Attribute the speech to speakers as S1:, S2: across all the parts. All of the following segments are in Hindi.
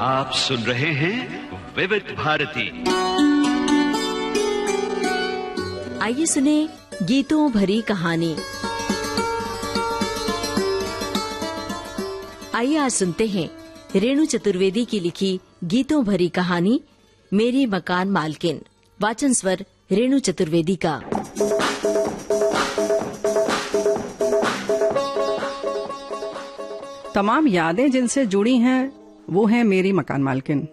S1: आप सुन रहे हैं विविध भारती।
S2: आइए सुने गीतों भरी कहानी। आइए आज सुनते हैं रेणु चतुर्वेदी की लिखी गीतों भरी कहानी मेरी मकान मालकिन। वाचन स्वर रेणु चतुर्वेदी का।
S3: तमाम यादें जिनसे जुड़ी हैं वो है मेरी मकान मालकिन।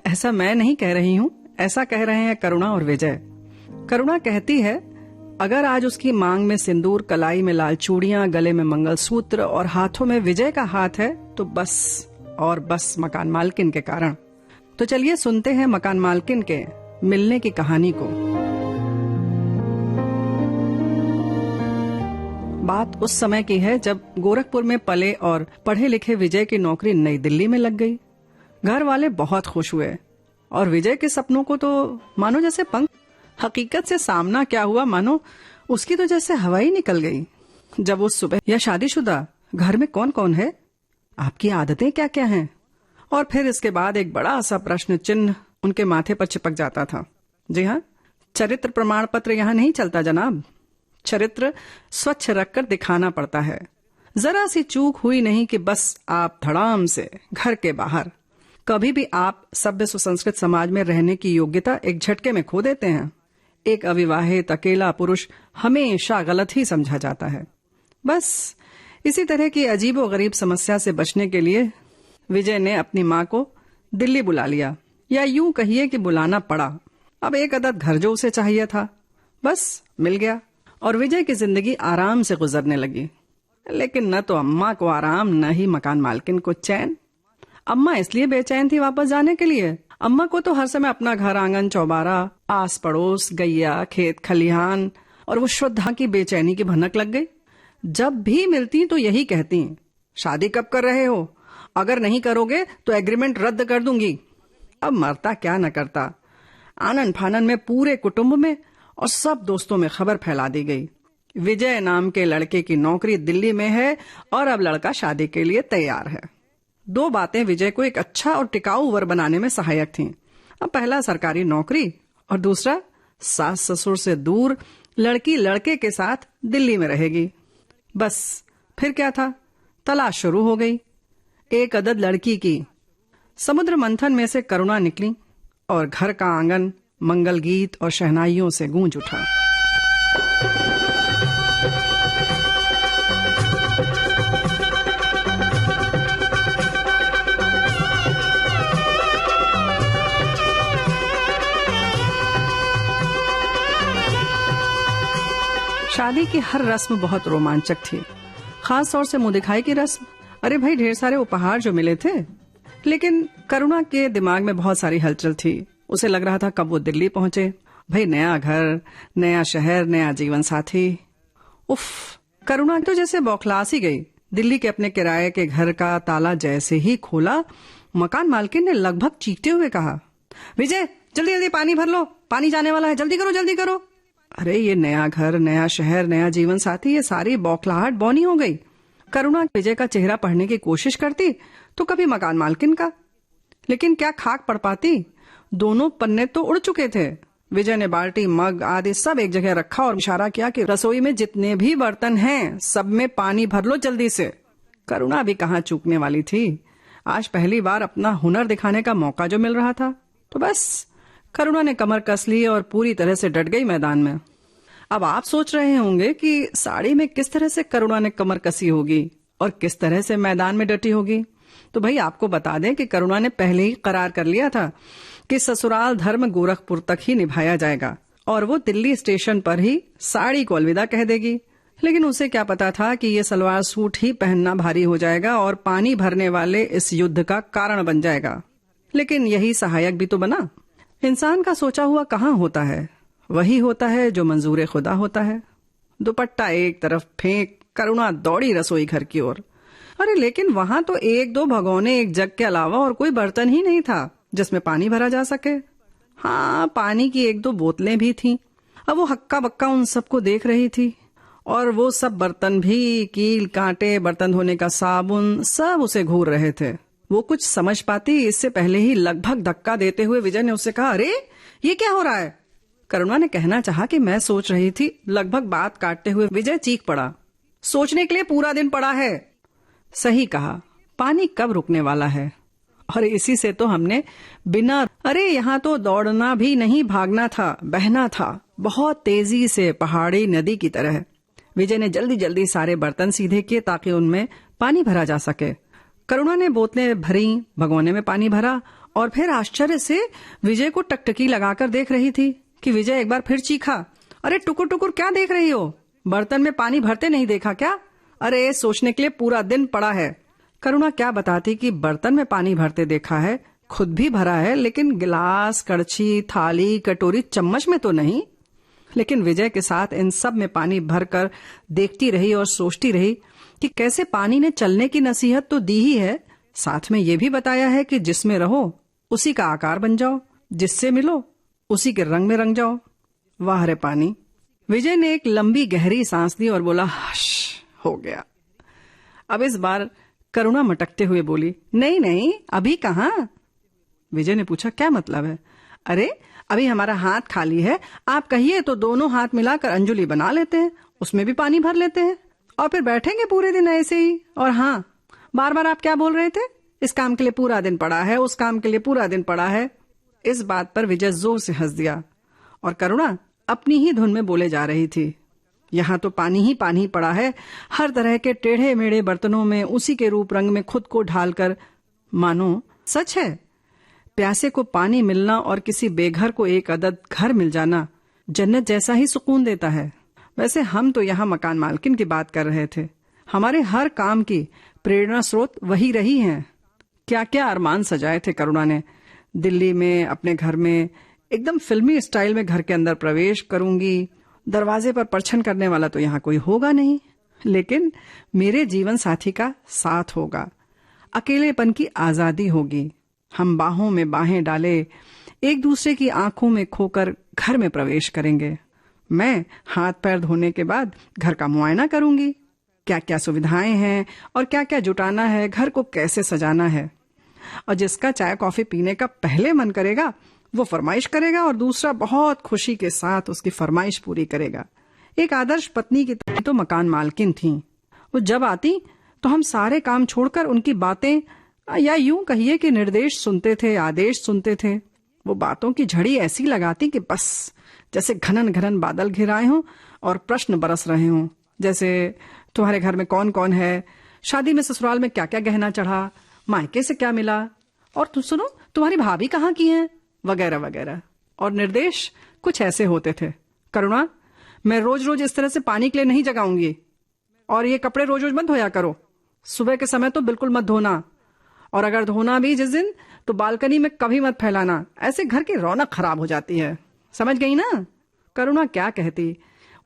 S3: ऐसा मैं नहीं कह रही हूँ, ऐसा कह रहे हैं करुणा और विजय। करुणा कहती है अगर आज उसकी मांग में सिंदूर, कलाई में लाल चूड़ियां, गले में मंगलसूत्र और हाथों में विजय का हाथ है तो बस और बस मकान मालकिन के कारण। तो चलिए सुनते हैं मकान मालकिन के मिलने की कहानी को। बात उस समय की है जब गोरखपुर में पले और पढ़े लिखे विजय की नौकरी नई दिल्ली में लग गई। घर वाले बहुत खुश हुए और विजय के सपनों को तो मानो जैसे पंख। हकीकत से सामना क्या हुआ, मानो उसकी तो जैसे हवा ही निकल गई। जब उस सुबह या शादीशुदा घर में कौन कौन है, आपकी आदतें क्या क्या हैं, और फिर इसके बाद एक बड़ा सा प्रश्न चिन्ह उनके माथे पर चिपक जाता था। जी हाँ, चरित्र प्रमाण पत्र यहाँ नहीं चलता जनाब। चरित्र स्वच्छ रखकर दिखाना पड़ता है। जरा सी चूक हुई नहीं कि बस आप धड़ाम से घर के बाहर। कभी भी आप सभ्य सुसंस्कृत समाज में रहने की योग्यता एक झटके में खो देते हैं। एक अविवाहित अकेला पुरुष हमेशा गलत ही समझा जाता है। बस इसी तरह की अजीबोगरीब समस्या से बचने के लिए विजय ने अपनी माँ को दिल्ली बुला लिया, या यूं कहिए कि बुलाना पड़ा। अब एक अदद घर जो उसे चाहिए था बस मिल गया और विजय की जिंदगी आराम से गुजरने लगी। लेकिन न तो अम्मा को आराम, न ही मकान मालकिन को चैन। अम्मा इसलिए बेचैन थी वापस जाने के लिए। अम्मा को तो हर समय अपना घर, आंगन, चौबारा, आस पड़ोस, गैया, खेत खलिहान और वो श्रद्धा की बेचैनी की भनक लग गई। जब भी मिलती तो यही कहती, शादी कब कर रहे हो? अगर नहीं करोगे तो एग्रीमेंट रद्द कर दूंगी। अब मरता क्या न करता। आनन फानन में पूरे कुटुंब में और सब दोस्तों में खबर फैला दी गई। विजय नाम के लड़के की नौकरी दिल्ली में है और अब लड़का शादी के लिए तैयार है। दो बातें विजय को एक अच्छा और टिकाऊ वर बनाने में सहायक थीं। अब पहला सरकारी नौकरी और दूसरा सास ससुर से दूर लड़की लड़के के साथ दिल्ली में रहेगी। बस फिर क्या था, तलाश शुरू हो गई एक अदद लड़की की। समुद्र मंथन में से करुणा निकली और घर का आंगन मंगल गीत और शहनाइयों से गूंज उठा। शादी की हर रस्म बहुत रोमांचक थी, खास तौर से मुंह दिखाई की रस्म। अरे भाई, ढेर सारे उपहार जो मिले थे। लेकिन करुणा के दिमाग में बहुत सारी हलचल थी। उसे लग रहा था कब वो दिल्ली पहुंचे। भाई, नया घर, नया शहर, नया जीवन साथी। उफ, करुणा तो जैसे बौखला सी गई। दिल्ली के अपने किराए के घर का ताला जैसे ही खोला, मकान मालकिन ने लगभग चीखते हुए कहा, विजय जल्दी जल्दी पानी भर लो, पानी जाने वाला है, जल्दी करो जल्दी करो। अरे ये नया घर, नया शहर, नया जीवन साथी, ये सारी बौखलाहट बौनी हो गई। करुणा विजय का चेहरा पढ़ने की कोशिश करती तो कभी मकान मालकिन का, लेकिन क्या खाक पड़ पाती। दोनों पन्ने तो उड़ चुके थे। विजय ने बाल्टी, मग आदि सब एक जगह रखा और इशारा किया कि रसोई में जितने भी बर्तन हैं सब में पानी भर लो जल्दी से। करुणा भी कहाँ चूकने वाली थी। आज पहली बार अपना हुनर दिखाने का मौका जो मिल रहा था, तो बस करुणा ने कमर कस ली और पूरी तरह से डट गई मैदान में। अब आप सोच रहे होंगे कि साड़ी में किस तरह से करुणा ने कमर कसी होगी और किस तरह से मैदान में डटी होगी। तो भाई आपको बता दें कि करुणा ने पहले ही करार कर लिया था कि ससुराल धर्म गोरखपुर तक ही निभाया जाएगा और वो दिल्ली स्टेशन पर ही साड़ी को अलविदा कह देगी। लेकिन उसे क्या पता था कि ये सलवार सूट ही पहनना भारी हो जाएगा और पानी भरने वाले इस युद्ध का कारण बन जाएगा। लेकिन यही सहायक भी तो बना। इंसान का सोचा हुआ कहाँ होता है, वही होता है जो मंजूर खुदा होता है। दुपट्टा एक तरफ फेंक करुणा दौड़ी रसोई घर की ओर। अरे लेकिन वहां तो एक दो भगोने, एक जग के अलावा और कोई बर्तन ही नहीं था जिसमें पानी भरा जा सके। हाँ, पानी की एक दो बोतलें भी थीं। अब वो हक्का बक्का उन सबको देख रही थी और वो सब बर्तन भी, कील कांटे, बर्तन धोने का साबुन, सब उसे घूर रहे थे। वो कुछ समझ पाती इससे पहले ही लगभग धक्का देते हुए विजय ने उससे कहा, अरे ये क्या हो रहा है? करुणा ने कहना चाहा कि मैं सोच रही थी। लगभग बात काटते हुए विजय चीख पड़ा, सोचने के लिए पूरा दिन पड़ा है। सही कहा, पानी कब रुकने वाला है? और इसी से तो हमने बिना, अरे यहाँ तो दौड़ना भी नहीं, भागना था, बहना था, बहुत तेजी से, पहाड़ी नदी की तरह। विजय ने जल्दी जल्दी सारे बर्तन सीधे किए ताकि उनमें पानी भरा जा सके। करुणा ने बोतलें भरी, भगोने में पानी भरा और फिर आश्चर्य से विजय को टकटकी लगाकर देख रही थी कि विजय एक बार फिर चीखा, अरे टुकुर टुकुर क्या देख रही हो? बर्तन में पानी भरते नहीं देखा क्या? अरे सोचने के लिए पूरा दिन पड़ा है। करुणा क्या बताती कि बर्तन में पानी भरते देखा है, खुद भी भरा है, लेकिन गिलास, कड़छी, थाली, कटोरी, चम्मच में तो नहीं। लेकिन विजय के साथ इन सब में पानी भरकर देखती रही और सोचती रही कि कैसे पानी ने चलने की नसीहत तो दी ही है, साथ में ये भी बताया है कि जिसमें रहो उसी का आकार बन जाओ, जिससे मिलो उसी के रंग में रंग जाओ। वाह रे पानी। विजय ने एक लंबी गहरी सांस ली और बोला, हश, हो गया। अब इस बार करुणा मटकते हुए बोली, नहीं नहीं, अभी कहाँ? विजय ने पूछा, क्या मतलब है? अरे अभी हमारा हाथ खाली है, आप कहिए तो दोनों हाथ मिलाकर अंजुली बना लेते हैं, उसमें भी पानी भर लेते हैं और फिर बैठेंगे पूरे दिन ऐसे ही। और हाँ, बार बार आप क्या बोल रहे थे? इस काम के लिए पूरा दिन पड़ा है, उस काम के लिए पूरा दिन पड़ा है। इस बात पर विजय जोर से हंस दिया और करुणा अपनी ही धुन में बोले जा रही थी, यहाँ तो पानी ही पानी पड़ा है, हर तरह के टेढ़े मेढ़े बर्तनों में उसी के रूप रंग में खुद को ढालकर। मानो सच है, प्यासे को पानी मिलना और किसी बेघर को एक अदद घर मिल जाना जन्नत जैसा ही सुकून देता है। वैसे हम तो यहाँ मकान मालकिन की बात कर रहे थे, हमारे हर काम की प्रेरणा स्रोत वही रही हैं। क्या क्या अरमान सजाए थे करुणा ने। दिल्ली में अपने घर में एकदम फिल्मी स्टाइल में घर के अंदर प्रवेश करूंगी, दरवाजे पर परछन करने वाला तो यहाँ कोई होगा नहीं, लेकिन मेरे जीवन साथी का साथ होगा, अकेलेपन की आजादी होगी। हम बाहों में बाहें डाले एक दूसरे की आंखों में खोकर घर में प्रवेश करेंगे। मैं हाथ पैर धोने के बाद घर का मुआयना करूंगी, क्या क्या सुविधाएं हैं और क्या क्या जुटाना है, घर को कैसे सजाना है। और जिसका चाय कॉफी पीने का पहले मन करेगा वो फरमाइश करेगा और दूसरा बहुत खुशी के साथ उसकी फरमाइश पूरी करेगा। एक आदर्श पत्नी की तरह तो मकान मालकिन थी। वो जब आती तो हम सारे काम छोड़कर उनकी बातें या यूं कहिए कि निर्देश सुनते थे, आदेश सुनते थे। वो बातों की झड़ी ऐसी लगाती कि बस जैसे घनन घनन बादल घिराए हों और प्रश्न बरस रहे हों, जैसे तुम्हारे घर में कौन कौन है, शादी में ससुराल में क्या क्या गहना चढ़ा, मायके से क्या मिला, और तुम सुनो तुम्हारी भाभी कहाँ की है, वगैरह वगैरह। और निर्देश कुछ ऐसे होते थे, करुणा मैं रोज रोज इस तरह से पानी के लिए नहीं जगाऊंगी, और ये कपड़े रोज रोज मत धोया करो, सुबह के समय तो बिल्कुल मत धोना, और अगर धोना भी जिस दिन तो बालकनी में कभी मत फैलाना, ऐसे घर की रौनक खराब हो जाती है। समझ गई ना? करुणा क्या कहती,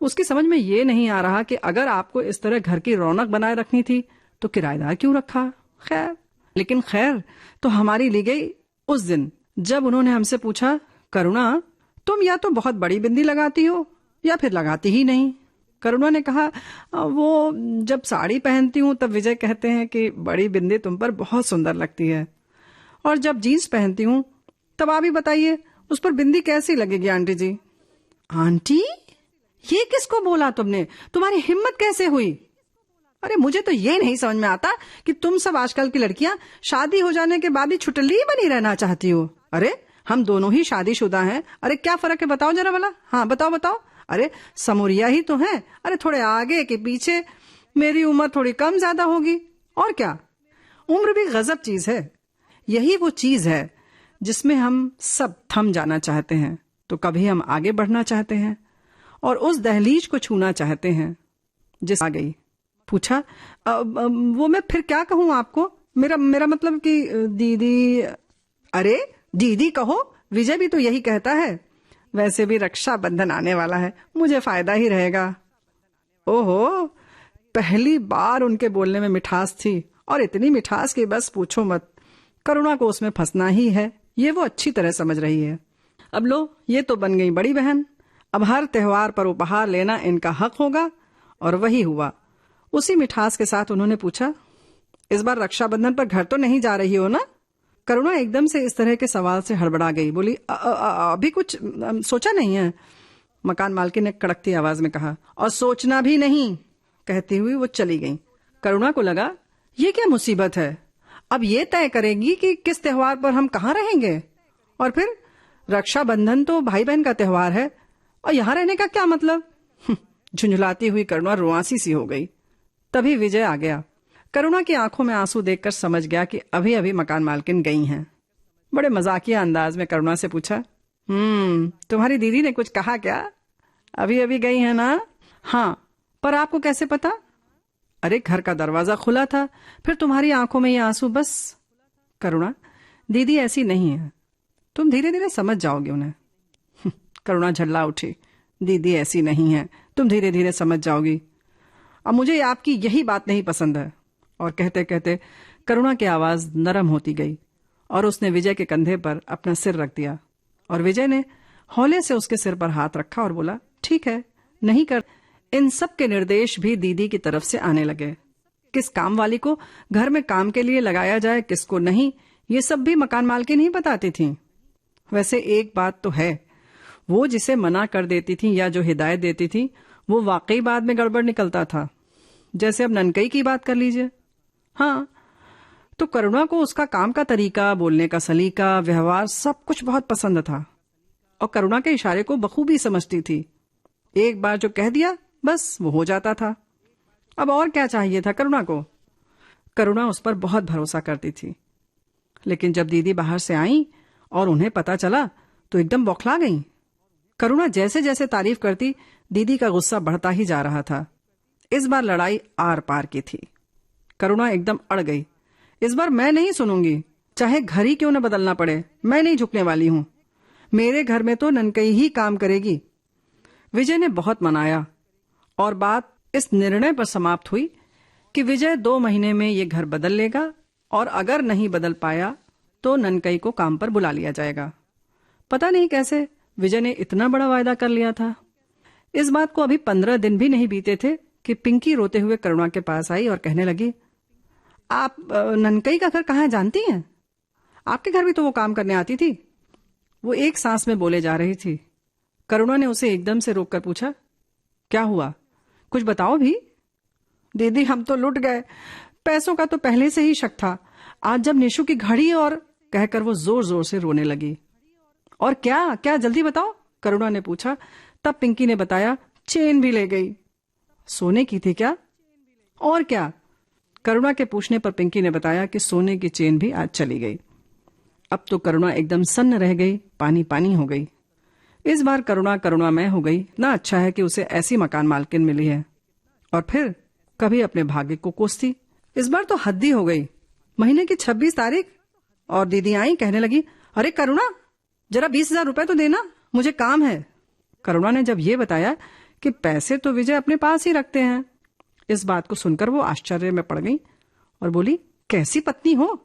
S3: उसकी समझ में ये नहीं आ रहा कि अगर आपको इस तरह घर की रौनक बनाए रखनी थी तो किराएदार क्यों रखा। खैर, लेकिन खैर तो हमारी ली गई उस दिन जब उन्होंने हमसे पूछा, करुणा तुम या तो बहुत बड़ी बिंदी लगाती हो या फिर लगाती ही नहीं। करुणा ने कहा, वो जब साड़ी पहनती हूँ तब विजय कहते हैं कि बड़ी बिंदी तुम पर बहुत सुंदर लगती है, और जब जीन्स पहनती हूँ तब आप ही बताइए उस पर बिंदी कैसी लगेगी आंटी जी। आंटी, ये किसको बोला तुमने? तुम्हारी हिम्मत कैसे हुई? अरे मुझे तो ये नहीं समझ में आता कि तुम सब आजकल की लड़कियां शादी हो जाने के बाद भी छुटली बनी रहना चाहती हो। अरे हम दोनों ही शादीशुदा हैं, अरे क्या फर्क है बताओ जरा भला। हाँ बताओ बताओ। अरे समूरिया ही तो हैं, अरे थोड़े आगे के पीछे, मेरी उम्र थोड़ी कम ज्यादा होगी, और क्या। उम्र भी गजब चीज है, यही वो चीज है जिसमें हम सब थम जाना चाहते हैं तो कभी हम आगे बढ़ना चाहते हैं और उस दहलीज को छूना चाहते हैं जिस आ गई। पूछा, वो मैं फिर क्या कहूँ आपको, मेरा मतलब कि दीदी। अरे दीदी कहो, विजय भी तो यही कहता है। वैसे भी रक्षाबंधन आने वाला है, मुझे फायदा ही रहेगा। ओहो, पहली बार उनके बोलने में मिठास थी, और इतनी मिठास कि बस पूछो मत। करुणा को उसमें फंसना ही है, ये वो अच्छी तरह समझ रही है। अब लो, ये तो बन गई बड़ी बहन, अब हर त्योहार पर उपहार लेना इनका हक होगा। और वही हुआ। उसी मिठास के साथ उन्होंने पूछा, इस बार रक्षाबंधन पर घर तो नहीं जा रही हो ना? करुणा एकदम से इस तरह के सवाल से हड़बड़ा गई। बोली, अभी कुछ सोचा नहीं है, मकान मालकिन ने कड़कती आवाज में कहा। और सोचना भी नहीं, कहती हुई वो चली गई। करुणा को लगा, ये क्या मुसीबत है, अब ये तय करेंगी कि किस त्योहार पर हम कहाँ रहेंगे। और फिर रक्षाबंधन तो भाई बहन का त्योहार है, और यहाँ रहने का क्या मतलब। झुंझुलाती हुई करुणा रुआंसी सी हो गई। तभी विजय आ गया। करुणा की आंखों में आंसू देखकर समझ गया कि अभी अभी मकान मालकिन गई हैं। बड़े मजाकिया अंदाज में करुणा से पूछा, तुम्हारी दीदी ने कुछ कहा क्या? अभी अभी गई है ना? हाँ, पर आपको कैसे पता? अरे, घर का दरवाजा खुला था, फिर तुम्हारी आंखों में ये आंसू बस। करुणा, दीदी ऐसी नहीं है, तुम धीरे धीरे समझ जाओगे उन्हें। करुणा झल्ला उठी, दीदी ऐसी नहीं है, तुम धीरे धीरे समझ जाओगी। अब मुझे आपकी यही बात नहीं पसंद है। और कहते कहते करुणा की आवाज नरम होती गई और उसने विजय के कंधे पर अपना सिर रख दिया। और विजय ने हौले से उसके सिर पर हाथ रखा और बोला, ठीक है, नहीं कर। इन सब के निर्देश भी दीदी की तरफ से आने लगे। किस काम वाली को घर में काम के लिए लगाया जाए, किसको नहीं, ये सब भी मकान मालकिन ही बताती थी। वैसे एक बात तो है, वो जिसे मना कर देती थी या जो हिदायत देती थी, वो वाकई बाद में गड़बड़ निकलता था। जैसे अब ननकई की बात कर लीजिए। हाँ, तो करुणा को उसका काम का तरीका, बोलने का सलीका, व्यवहार सब कुछ बहुत पसंद था और करुणा के इशारे को बखूबी समझती थी। एक बार जो कह दिया बस वो हो जाता था। अब और क्या चाहिए था करुणा को? करुणा उस पर बहुत भरोसा करती थी। लेकिन जब दीदी बाहर से आई और उन्हें पता चला तो एकदम बौखला गई। करुणा जैसे जैसे तारीफ करती, दीदी का गुस्सा बढ़ता ही जा रहा था। इस बार लड़ाई आर पार की थी। करुणा एकदम अड़ गई। इस बार मैं नहीं सुनूंगी, चाहे घर ही क्यों न बदलना पड़े, मैं नहीं झुकने वाली हूं। मेरे घर में तो ननकई ही काम करेगी। विजय ने बहुत मनाया और बात इस निर्णय पर समाप्त हुई कि विजय 2 महीने में ये घर बदल लेगा और अगर नहीं बदल पाया तो ननकई को काम पर बुला लिया जाएगा। पता नहीं कैसे विजय ने इतना बड़ा वायदा कर लिया था। इस बात को अभी 15 दिन भी नहीं बीते थे कि पिंकी रोते हुए करुणा के पास आई और कहने लगी, आप ननकई का घर कहाँ है जानती हैं? आपके घर भी तो वो काम करने आती थी। वो एक सांस में बोले जा रही थी। करुणा ने उसे एकदम से रोककर पूछा, क्या हुआ, कुछ बताओ भी। दीदी, हम तो लुट गए, पैसों का तो पहले से ही शक था। आज जब निशु की घड़ी और कहकर वो जोर जोर से रोने लगी। और क्या क्या, जल्दी बताओ, करुणा ने पूछा। तब पिंकी ने बताया, चेन भी ले गई। सोने की थी क्या? और क्या? करुणा के पूछने पर पिंकी ने बताया कि सोने की चेन भी आज चली गई। अब तो करुणा एकदम सन्न रह गई, पानी पानी हो गई। इस बार करुणा करुणामय हो गई। इतना अच्छा है कि उसे ऐसी मकान मालकिन मिली है। और फिर कभी अपने भाग्य को कोसती। इस बार तो हद ही हो गई। महीने की 26 तारीख और दीदी आई, कहने लगी, अरे करुणा, जरा 20,000 रुपए तो देना, मुझे काम है। करुणा ने जब ये बताया कि पैसे तो विजय अपने पास ही रखते हैं, इस बात को सुनकर वो आश्चर्य में पड़ गई और बोली, कैसी पत्नी हो,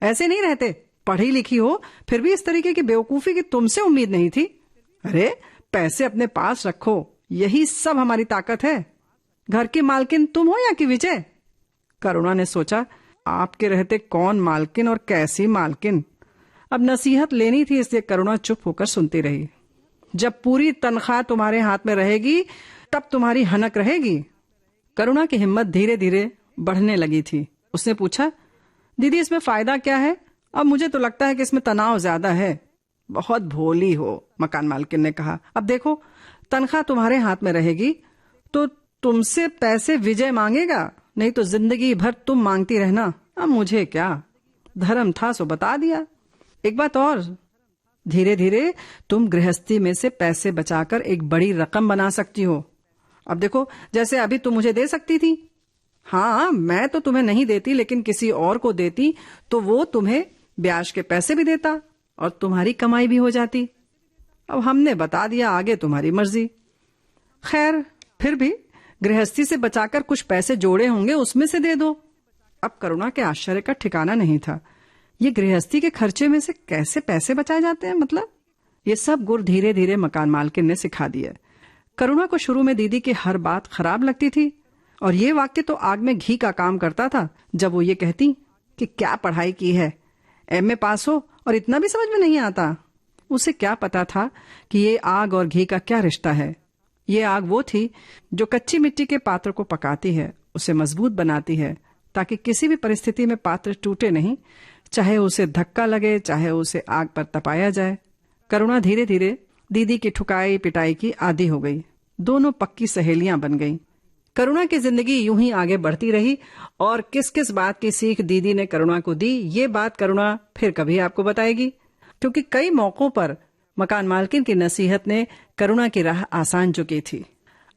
S3: ऐसे नहीं रहते, पढ़ी लिखी हो, फिर भी इस तरीके की बेवकूफी की तुमसे उम्मीद नहीं थी। अरे पैसे अपने पास रखो, यही सब हमारी ताकत है। घर की मालकिन तुम हो या कि विजय? करुणा ने सोचा, आपके रहते कौन मालकिन और कैसी मालकिन। अब नसीहत लेनी थी, इसलिए करुणा चुप होकर सुनती रही। जब पूरी तनख्वाह तुम्हारे हाथ में रहेगी तब तुम्हारी हनक रहेगी। करुणा की हिम्मत धीरे धीरे बढ़ने लगी थी। उसने पूछा, दीदी इसमें फायदा क्या है? अब मुझे तो लगता है कि इसमें तनाव ज्यादा है। बहुत भोली हो, मकान मालकिन ने कहा। अब देखो, तनख्वाह तुम्हारे हाथ में रहेगी तो तुमसे पैसे विजय मांगेगा, नहीं तो जिंदगी भर तुम मांगती रहना। अब मुझे क्या, धर्म था सो बता दिया। एक बात और, धीरे धीरे तुम गृहस्थी में से पैसे बचाकर एक बड़ी रकम बना सकती हो। अब देखो, जैसे अभी तुम मुझे दे सकती थी। हाँ, मैं तो तुम्हें नहीं देती, लेकिन किसी और को देती तो वो तुम्हें ब्याज के पैसे भी देता और तुम्हारी कमाई भी हो जाती। अब हमने बता दिया, आगे तुम्हारी मर्जी। खैर, फिर भी गृहस्थी से बचाकर कुछ पैसे जोड़े होंगे, उसमें से दे दो। अब करुणा के आश्चर्य का ठिकाना नहीं था। ये गृहस्थी के खर्चे में से कैसे पैसे बचाए जाते हैं? मतलब ये सब गुर धीरे धीरे मकान मालकिन ने सिखा दिया। करुणा को शुरू में दीदी की हर बात खराब लगती थी और ये वाक्य तो आग में घी का काम करता था जब वो ये कहती कि क्या पढ़ाई की है, एमए पास हो और इतना भी समझ में नहीं आता। उसे क्या पता था कि ये आग और घी का क्या रिश्ता है। ये आग वो थी जो कच्ची मिट्टी के पात्र को पकाती है, उसे मजबूत बनाती है ताकि किसी भी परिस्थिति में पात्र टूटे नहीं, चाहे उसे धक्का लगे, चाहे उसे आग पर तपाया जाए। करुणा धीरे धीरे दीदी की ठुकाई पिटाई की आदी हो गई। दोनों पक्की सहेलियां बन गईं। करुणा की जिंदगी यूं ही आगे बढ़ती रही और किस किस बात की सीख दीदी ने करुणा को दी, ये बात करुणा फिर कभी आपको बताएगी, क्योंकि कई मौकों पर मकान मालकिन की नसीहत ने करुणा की राह आसान चुकी थी।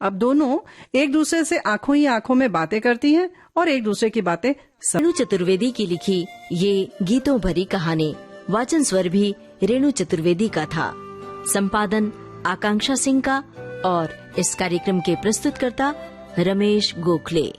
S3: अब दोनों एक दूसरे से आंखों ही आंखों में बातें करती हैं और एक दूसरे की बातें
S2: रेणु चतुर्वेदी की लिखी ये गीतों भरी कहानी वाचन स्वर भी रेणु चतुर्वेदी का था, संपादन आकांक्षा सिंह का और इस कार्यक्रम के प्रस्तुतकर्ता रमेश गोखले।